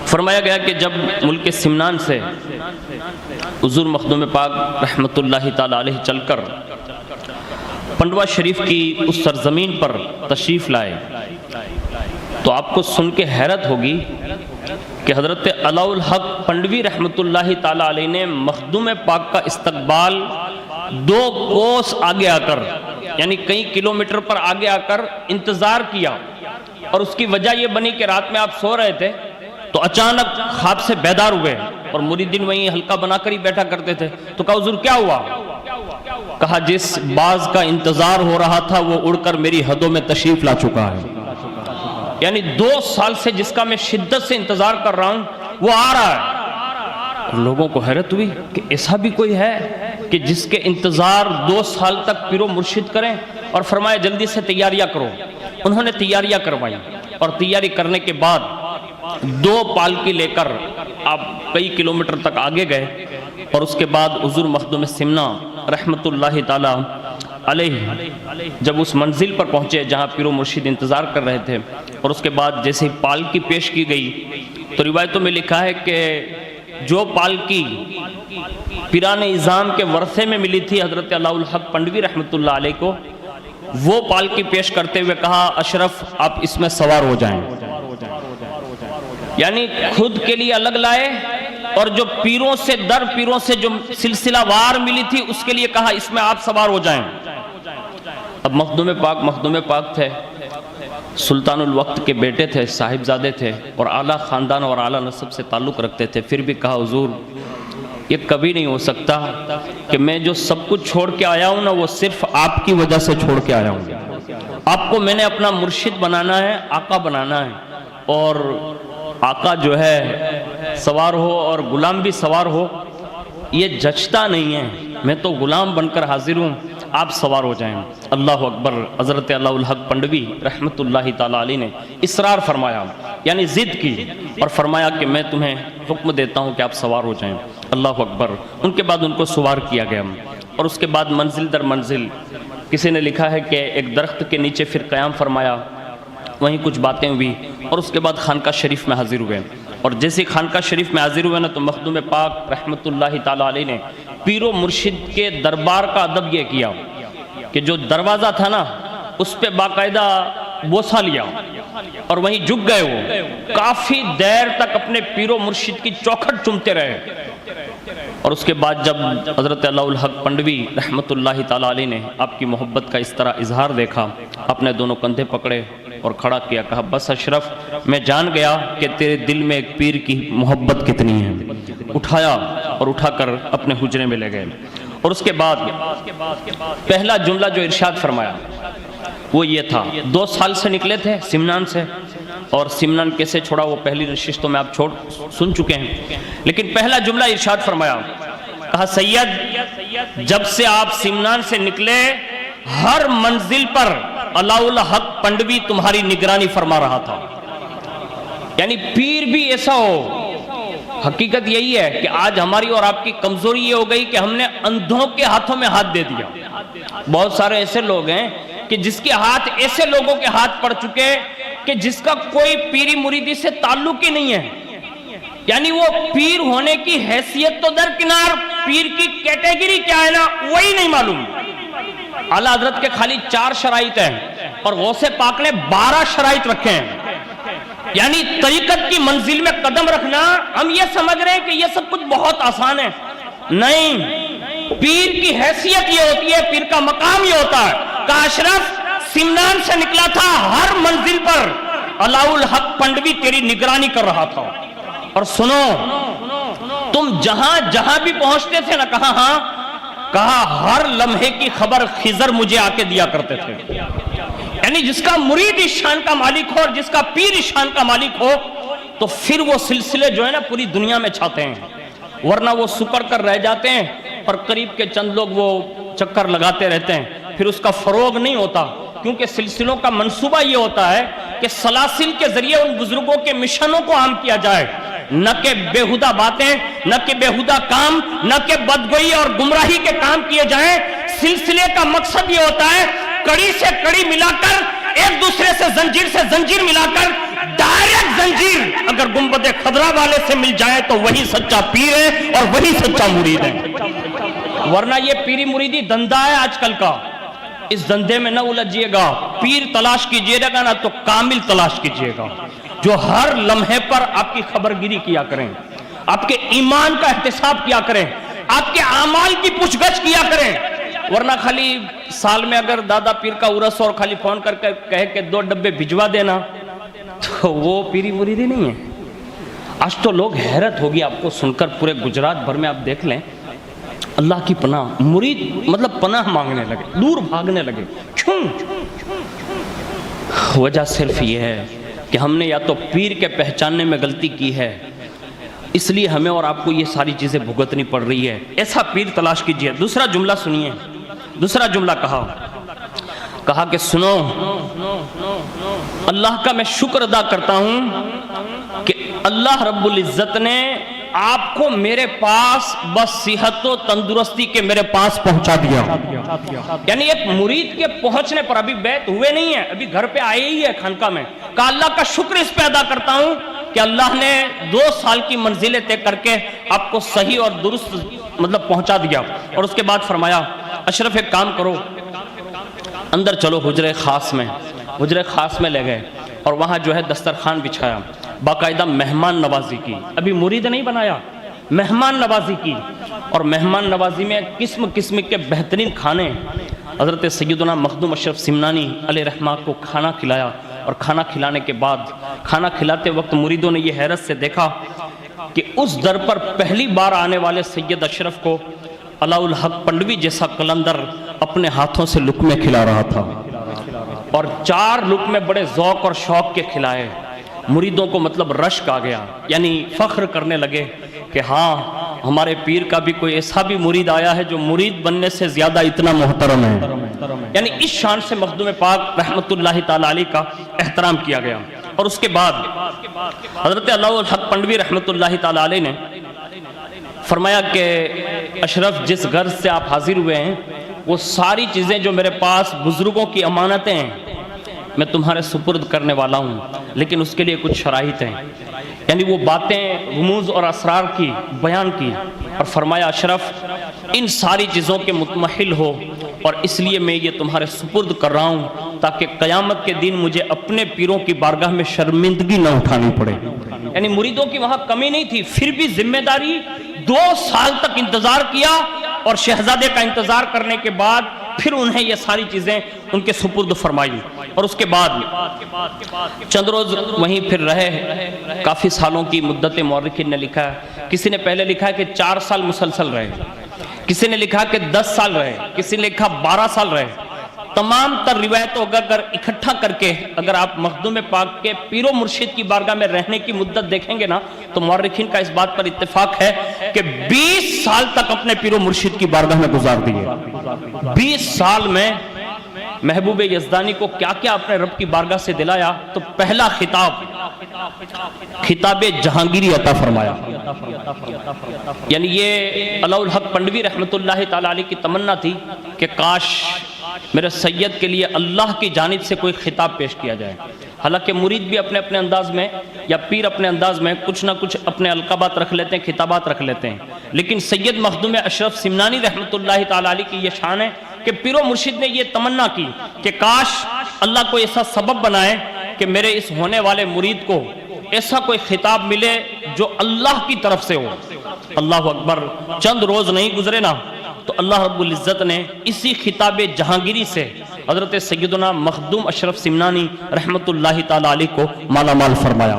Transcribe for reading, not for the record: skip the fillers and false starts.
فرمایا گیا کہ جب ملک سمنان سے حضور مخدوم پاک رحمۃ اللہ تعالی علیہ چل کر پنڈوا شریف کی اس سرزمین پر تشریف لائے تو آپ کو سن کے حیرت ہوگی کہ حضرت علاء الحق پنڈوی رحمۃ اللہ تعالی علیہ نے مخدوم پاک کا استقبال 2 کوس آگے آ کر، یعنی کئی کلومیٹر پر آگے آ کر انتظار کیا، اور اس کی وجہ یہ بنی کہ رات میں آپ سو رہے تھے تو اچانک خواب سے بیدار ہوئے، اور مریدین وہیں حلقہ بنا کر ہی بیٹھا کرتے تھے، تو کہا حضور کیا ہوا؟ کہا جس باز کا انتظار ہو رہا تھا وہ اڑ کر میری حدوں میں تشریف لا چکا ہے، یعنی 2 سال سے جس کا میں شدت سے انتظار کر رہا ہوں وہ آ رہا ہے۔ لوگوں کو حیرت ہوئی کہ ایسا بھی کوئی ہے کہ جس کے انتظار 2 سال تک پیر و مرشد کریں، اور فرمایا جلدی سے تیاریاں کرو۔ انہوں نے تیاریاں کروائی، اور تیاری کرنے کے بعد 2 پالکی لے کر آپ کئی کلومیٹر تک آگے گئے، اور اس کے بعد حضور مخدوم سمنا رحمۃ اللہ تعالی علیہ جب اس منزل پر پہنچے جہاں پیر و مرشد انتظار کر رہے تھے، اور اس کے بعد جیسے ہی پالکی پیش کی گئی تو روایتوں میں لکھا ہے کہ جو پالکی پیران اعظام کے ورثے میں ملی تھی حضرت علاء الحق پنڈوی رحمۃ اللہ علیہ کو، وہ پالکی پیش کرتے ہوئے کہا اشرف آپ اس میں سوار ہو جائیں، یعنی خود کے لیے الگ لائے، اور جو پیروں سے در پیروں سے جو سلسلہ وار ملی تھی اس کے لیے کہا اس میں آپ سوار ہو جائیں۔ اب مخدوم پاک تھے، سلطان الوقت کے بیٹے تھے، صاحبزادے تھے، اور اعلیٰ خاندان اور اعلیٰ نسب سے تعلق رکھتے تھے، پھر بھی کہا حضور یہ کبھی نہیں ہو سکتا کہ میں جو سب کچھ چھوڑ کے آیا ہوں نا وہ صرف آپ کی وجہ سے چھوڑ کے آیا ہوں، آپ کو میں نے اپنا مرشد بنانا ہے، آقا بنانا ہے، اور آقا جو ہے سوار ہو اور غلام بھی سوار ہو یہ جچتا نہیں ہے، میں تو غلام بن کر حاضر ہوں، آپ سوار ہو جائیں۔ اللہ اکبر۔ حضرت علاء الحق پنڈوی رحمۃ اللہ تعالی علیہ نے اصرار فرمایا، یعنی ضد کی، اور فرمایا کہ میں تمہیں حکم دیتا ہوں کہ آپ سوار ہو جائیں۔ اللہ اکبر۔ ان کے بعد ان کو سوار کیا گیا، اور اس کے بعد منزل در منزل کسی نے لکھا ہے کہ ایک درخت کے نیچے پھر قیام فرمایا، وہیں کچھ باتیں ہوئی، اور اس کے بعد خانقاہ شریف میں حاضر ہوئے، اور جیسے خانقاہ شریف میں حاضر ہوئے نا تو مخدوم پاک رحمۃ اللہ تعالی علیہ نے پیر و مرشد کے دربار کا ادب یہ کیا کہ جو دروازہ تھا نا اس پہ باقاعدہ بوسہ لیا، اور وہیں جھک گئے، وہ کافی دیر تک اپنے پیر و مرشد کی چوکھٹ چومتے رہے، اور اس کے بعد جب حضرت علاء الحق پنڈوی رحمۃ اللہ تعالی علیہ نے آپ کی محبت کا اس طرح اظہار دیکھا، اپنے دونوں کندھے پکڑے اور کھڑا کیا، کہا بس اشرف میں جان گیا کہ تیرے دل میں ایک پیر کی محبت کتنی ہے۔ اٹھایا اور اٹھا کر اپنے حجرے میں لے گئے، اور اس کے بعد پہلا جملہ جو ارشاد فرمایا وہ یہ تھا، 2 سال سے نکلے تھے سمنان سے، اور سمنان کیسے چھوڑا وہ پہلی نشستوں میں آپ سن چکے ہیں، لیکن پہلا جملہ ارشاد فرمایا، کہا سید جب سے آپ سمنان سے نکلے ہر منزل پر علاء الحق پنڈوی تمہاری نگرانی فرما رہا تھا، یعنی پیر بھی ایسا ہو۔ حقیقت یہی ہے کہ آج ہماری اور آپ کی کمزوری یہ ہو گئی کہ ہم نے اندھوں کے ہاتھوں میں ہاتھ دے دیا۔ بہت سارے ایسے لوگ ہیں کہ جس کے ہاتھ ایسے لوگوں کے ہاتھ پڑ چکے کہ جس کا کوئی پیری مریدی سے تعلق ہی نہیں ہے، یعنی وہ پیر ہونے کی حیثیت تو درکنار، پیر کی کیٹیگری کیا ہے نا وہی نہیں معلوم۔ اعلیٰ حضرت کے خالی 4 شرائط ہیں، اور غوث پاک نے 12 شرائط رکھے ہیں، یعنی طریقت کی منزل میں قدم رکھنا ہم یہ سمجھ رہے ہیں کہ یہ سب کچھ بہت آسان ہے، نہیں، پیر کی حیثیت یہ ہوتی ہے، پیر کا مقام یہ ہوتا ہے کہ اشرف سمنان سے نکلا تھا، ہر منزل پر علاء الحق پنڈوی تیری نگرانی کر رہا تھا، اور سنو تم جہاں جہاں بھی پہنچتے تھے نا کہا ہر لمحے کی خبر خضر مجھے آ کے دیا کرتے تھے، یعنی جس کا مرید اس شان کا مالک ہو اور جس کا پیر اس شان کا مالک ہو تو پھر وہ سلسلے جو ہے نا پوری دنیا میں چھاتے ہیں، ورنہ وہ سکڑ کر رہ جاتے ہیں، اور قریب کے چند لوگ وہ چکر لگاتے رہتے ہیں، پھر اس کا فروغ نہیں ہوتا، کیونکہ سلسلوں کا منصوبہ یہ ہوتا ہے کہ سلاسل کے ذریعے ان بزرگوں کے مشنوں کو عام کیا جائے، نہ کہ بیہودہ باتیں، نہ کہ بیہودہ کام، نہ کہ بدگوئی اور گمراہی کے کام کیے جائیں۔ سلسلے کا مقصد یہ ہوتا ہے کڑی سے کڑی ملا کر، ایک دوسرے سے زنجیر ملا کر ڈائریکٹ زنجیر اگر گنبد خضرا والے سے مل جائے تو وہی سچا پیر ہے اور وہی سچا مرید ہے، ورنہ یہ پیری مریدی دندہ ہے آج کل کا، اس دندے میں نہ الجھیے گا۔ پیر تلاش کیجئے گا نا تو کامل تلاش کیجئے گا، جو ہر لمحے پر آپ کی خبرگیری کیا کریں، آپ کے ایمان کا احتساب کیا کریں، آپ کے اعمال کی پوچھ گچھ کیا کریں، ورنہ خالی سال میں اگر دادا پیر کا عرس اور خالی فون کر کے کہے کہ 2 ڈبے بھجوا دینا تو وہ پیری مریدی نہیں ہے۔ آج تو لوگ حیرت ہوگی آپ کو سن کر، پورے گجرات بھر میں آپ دیکھ لیں، اللہ کی پناہ، مرید مطلب پناہ مانگنے لگے، دور بھاگنے لگے۔ کیوں؟ وجہ صرف یہ ہے کہ ہم نے یا تو پیر کے پہچاننے میں غلطی کی ہے، اس لیے ہمیں اور آپ کو یہ ساری چیزیں بھگتنی پڑ رہی ہے۔ ایسا پیر تلاش کیجئے۔ دوسرا جملہ سنیے، دوسرا جملہ کہا کہ سنو، اللہ کا میں شکر ادا کرتا ہوں کہ اللہ رب العزت نے آپ کو میرے پاس بس صحت و تندرستی کے میرے پاس پہنچا دیا۔ یعنی ایک مرید کے پہنچنے پر، ابھی بیت ہوئے نہیں ہیں، ابھی گھر پہ آئے ہی ہے خانقاہ میں، کہ اللہ کا شکر اس پہ ادا کرتا ہوں کہ اللہ نے 2 سال کی منزلیں طے کر کے آپ کو صحیح اور درست مطلب پہنچا دیا۔ اور اس کے بعد فرمایا اشرف ایک کام کرو، اندر چلو حجرے خاص میں۔ حجرے خاص میں لے گئے اور وہاں جو ہے دسترخوان بچھایا، باقاعدہ مہمان نوازی کی، ابھی مرید نہیں بنایا، مہمان نوازی کی، اور مہمان نوازی میں قسم قسم کے بہترین کھانے، حضرت سیدنا مخدوم اشرف سمنانی علیہ رحمہ کو کھانا کھلایا۔ اور کھانا کھلانے کے بعد، کھانا کھلاتے وقت مریدوں نے یہ حیرت سے دیکھا کہ اس در پر پہلی بار آنے والے سید اشرف کو علاء الحق پنڈوی جیسا قلندر اپنے ہاتھوں سے لقمے کھلا رہا تھا، اور 4 لقمے بڑے ذوق اور شوق کے کھلائے۔ مریدوں کو مطلب رشک آ گیا، یعنی فخر کرنے لگے کہ ہاں ہمارے پیر کا بھی کوئی ایسا بھی مرید آیا ہے جو مرید بننے سے زیادہ اتنا محترم ہے۔ یعنی اس شان سے مخدوم پاک رحمت اللہ تعالیٰ علیہ کا احترام کیا گیا۔ اور اس کے بعد حضرت علاء الحق پنڈوی رحمت اللہ تعالیٰ علیہ نے فرمایا کہ اشرف جس غرض سے آپ حاضر ہوئے ہیں وہ ساری چیزیں جو میرے پاس بزرگوں کی امانتیں ہیں میں تمہارے سپرد کرنے والا ہوں، لیکن اس کے لیے کچھ شرائط ہیں۔ یعنی وہ باتیں رموز اور اسرار کی بیان کی، اور فرمایا اشرف ان ساری چیزوں کے متمحل ہو، اور اس لیے میں یہ تمہارے سپرد کر رہا ہوں تاکہ قیامت کے دن مجھے اپنے پیروں کی بارگاہ میں شرمندگی نہ اٹھانی پڑے۔ یعنی مریدوں کی وہاں کمی نہیں تھی، پھر بھی ذمہ داری 2 سال تک انتظار کیا، اور شہزادے کا انتظار کرنے کے بعد پھر انہیں یہ ساری چیزیں ان کے سپرد فرمائی۔ اور اس کے بعد چند روز وہیں پھر رہے، کافی سالوں کی مدت مورخین نے لکھا ہے، کسی نے پہلے لکھا ہے کہ 4 سال مسلسل رہے، کسی نے لکھا کہ 10 سال رہے، کسی نے لکھا 12 سال رہے۔ تمام تر روایتوں اگر اکٹھا کر کے اگر آپ مخدوم پاک کے پیر و مرشد کی بارگاہ میں رہنے کی مدت دیکھیں گے نا تو مورخین کا اس بات پر اتفاق ہے کہ 20 سال تک اپنے پیر و مرشد کی بارگاہ میں گزار دیے۔ 20 سال میں محبوب یزدانی کو کیا کیا اپنے رب کی بارگاہ سے دلایا، تو پہلا خطاب جہانگیری عطا فرمایا۔ یعنی یہ علاء الحق پنڈوی رحمت اللہ تعالیٰ علیہ کی تمنا تھی کہ کاش میرے سید کے لیے اللہ کی جانب سے کوئی خطاب پیش کیا جائے۔ حالانکہ مرید بھی اپنے اپنے انداز میں یا پیر اپنے انداز میں کچھ نہ کچھ اپنے القابات رکھ لیتے ہیں، خطابات رکھ لیتے ہیں، لیکن سید مخدوم اشرف سمنانی رحمت اللہ تعالیٰ علیہ کی یہ شان ہے کہ پیر و مرشد نے یہ تمنا کی کہ کاش اللہ کو ایسا سبب بنائے کہ میرے اس ہونے والے مرید کو ایسا کوئی خطاب ملے جو اللہ کی طرف سے ہو۔ اللہ اکبر، چند روز نہیں گزرے نا تو اللہ رب العزت نے اسی خطاب جہانگیری سے حضرت سیدنا مخدوم اشرف سمنانی رحمت اللہ تعالیٰ علیہ کو مالا مال فرمایا۔